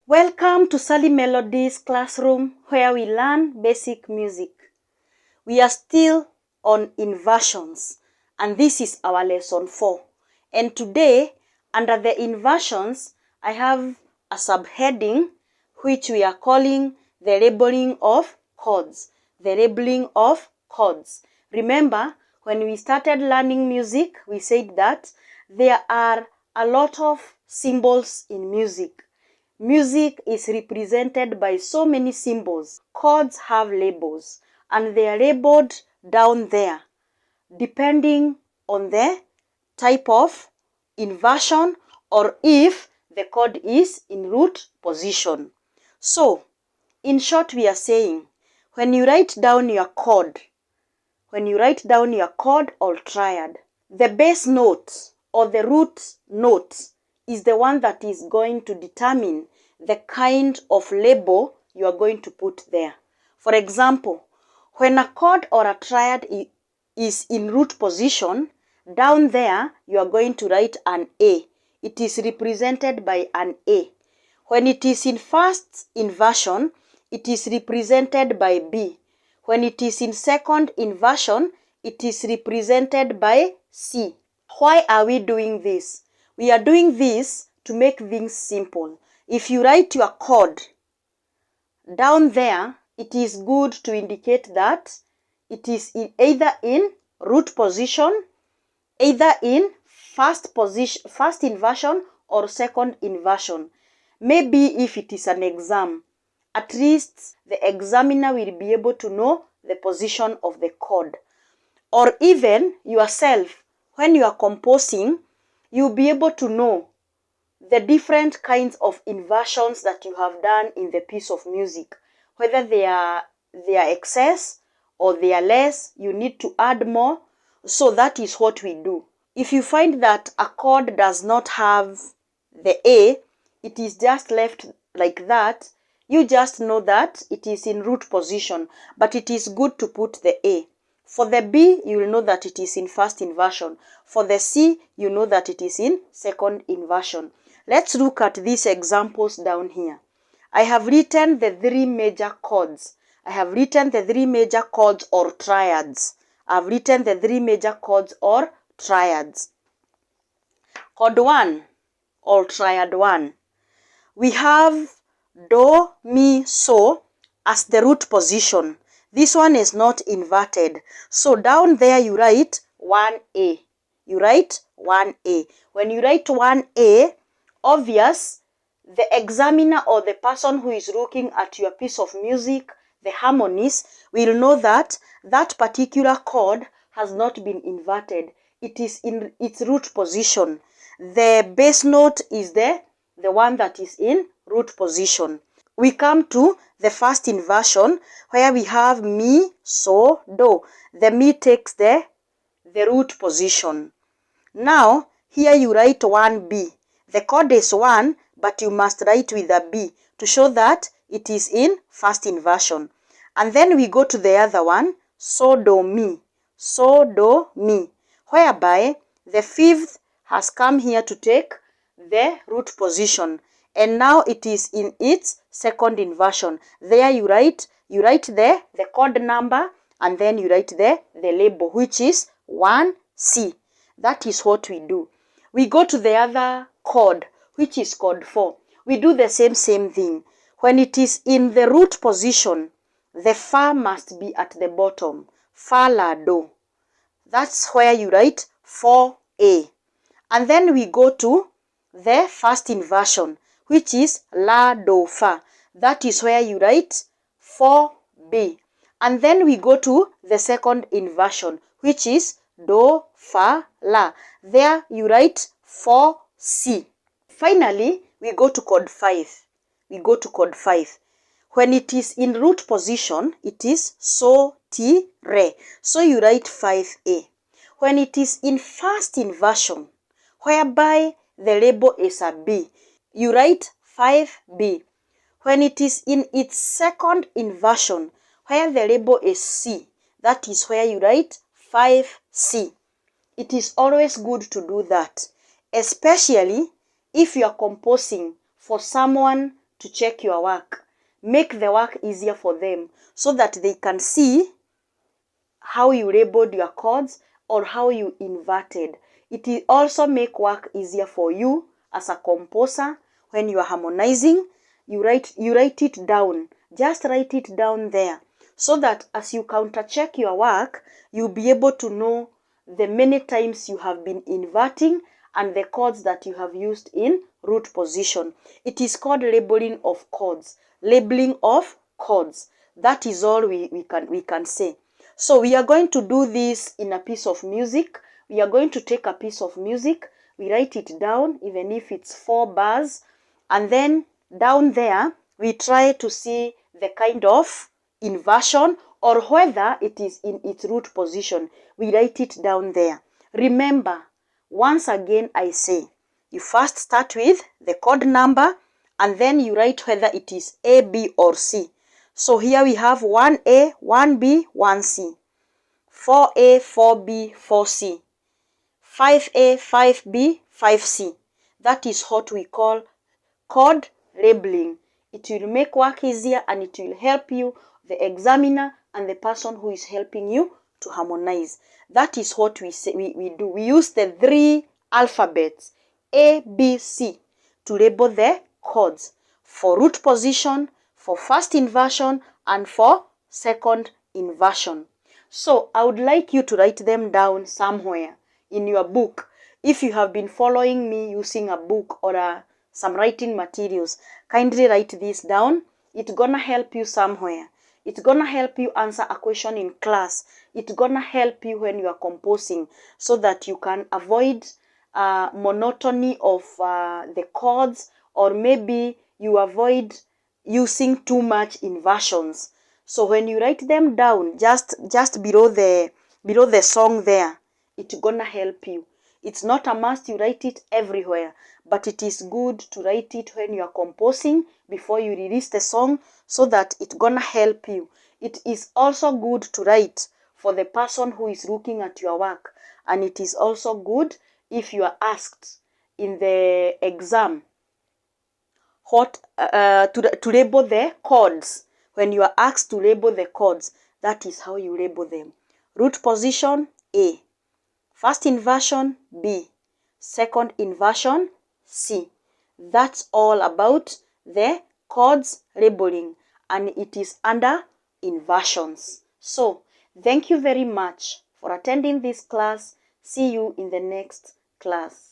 Welcome to Sally Melodies classroom where we learn basic music. We are still on inversions and this is our lesson 4. And today, under the inversions, I have a subheading which we are calling the labeling of chords. The labeling of chords. Remember, when we started learning music, we said that there are a lot of symbols in music. Music is represented by so many symbols. Chords have labels and they are labeled down there depending on the type of inversion or if the chord is in root position. So, in short, we are saying when you write down your chord or triad, the bass note or the root note is the one that is going to determine the kind of label you are going to put there. For example, when a chord or a triad is in root position, down there you are going to write an A. It is represented by an A. When it is in first inversion, it is represented by B. When it is in second inversion, it is represented by C. Why are we doing this? We are doing this to make things simple. If you write your chord down there, it is good to indicate that it is either in root position, either in first inversion or second inversion. Maybe if it is an exam, at least the examiner will be able to know the position of the chord. Or even yourself, when you are composing, you'll be able to know the different kinds of inversions that you have done in the piece of music. Whether they are excess or they are less, you need to add more. So that is what we do. If you find that a chord does not have the A, it is just left like that, you just know that it is in root position, but it is good to put the A. For the B, you will know that it is in first inversion. For the C, you know that it is in second inversion. Let's look at these examples down here. I have written the three major chords. I have written the three major chords or triads. I've written the three major chords or triads. Chord 1 or triad 1. We have Do, Mi, So as the root position. This one is not inverted. So down there you write 1A. You write 1A. When you write 1A, obvious, the examiner or the person who is looking at your piece of music, the harmonies, will know that that particular chord has not been inverted. It is in its root position. The bass note is the one that is in root position. We come to the first inversion where we have Mi, So, Do. The Mi takes the root position. Now, here you write 1B. The chord is 1, but you must write with a B to show that it is in first inversion. And then we go to the other one, So, Do, Mi. So, Do, Mi. Whereby the fifth has come here to take the root position. And now it is in its second inversion. There you write the chord number and then you write the label, which is 1C. That is what we do. We go to the other chord, which is chord 4. We do the same thing. When it is in the root position, the Fa must be at the bottom. Fa, La, Do. That's where you write 4A. And then we go to the first inversion, which is La, Do, Fa. That is where you write 4B. And then we go to the second inversion, which is Do, Fa, La. There you write 4C. Finally, we go to chord 5. When it is in root position, it is So, Ti, Re. So you write 5A. When it is in first inversion, whereby the label is a B, you write 5B. When it is in its second inversion, where the label is C, that is where you write 5C. It is always good to do that, especially if you are composing for someone to check your work. Make the work easier for them so that they can see how you labeled your chords or how you inverted. It will also make work easier for you as a composer. When you are harmonizing, you write it down. Just write it down there so that as you counter check your work, you'll be able to know the many times you have been inverting and the chords that you have used in root position. It is called labeling of chords. Labeling of chords. That is all we can say. So we are going to do this in a piece of music. We are going to take a piece of music. We write it down, even if it's 4 bars. And then down there, we try to see the kind of inversion or whether it is in its root position. We write it down there. Remember, once again I say, you first start with the chord number and then you write whether it is A, B or C. So here we have 1A, 1B, 1C, 4A, 4B, 4C, 5A, 5B, 5C. That is what we call chord labeling. It will make work easier and it will help you, the examiner and the person who is helping you to harmonize. That is what we say we do. We use the 3 alphabets A, B, C to label the chords for root position, for first inversion and for second inversion. So I would like you to write them down somewhere in your book. If you have been following me using a book or some writing materials, kindly write this down. It's gonna help you somewhere. It's gonna help you answer a question in class. It's gonna help you when you are composing so that you can avoid monotony of the chords, or maybe you avoid using too much inversions. So when you write them down, just below the song there, it's gonna help you. It's not a must you write it everywhere, but it is good to write it when you are composing before you release the song so that it's gonna help you. It is also good to write for the person who is looking at your work, and it is also good if you are asked in the exam what to label the chords. When you are asked to label the chords, that is how you label them. Root position A, first inversion B, second inversion C. That's all about the chords labeling, and it is under inversions. So thank you very much for attending this class. See you in the next class.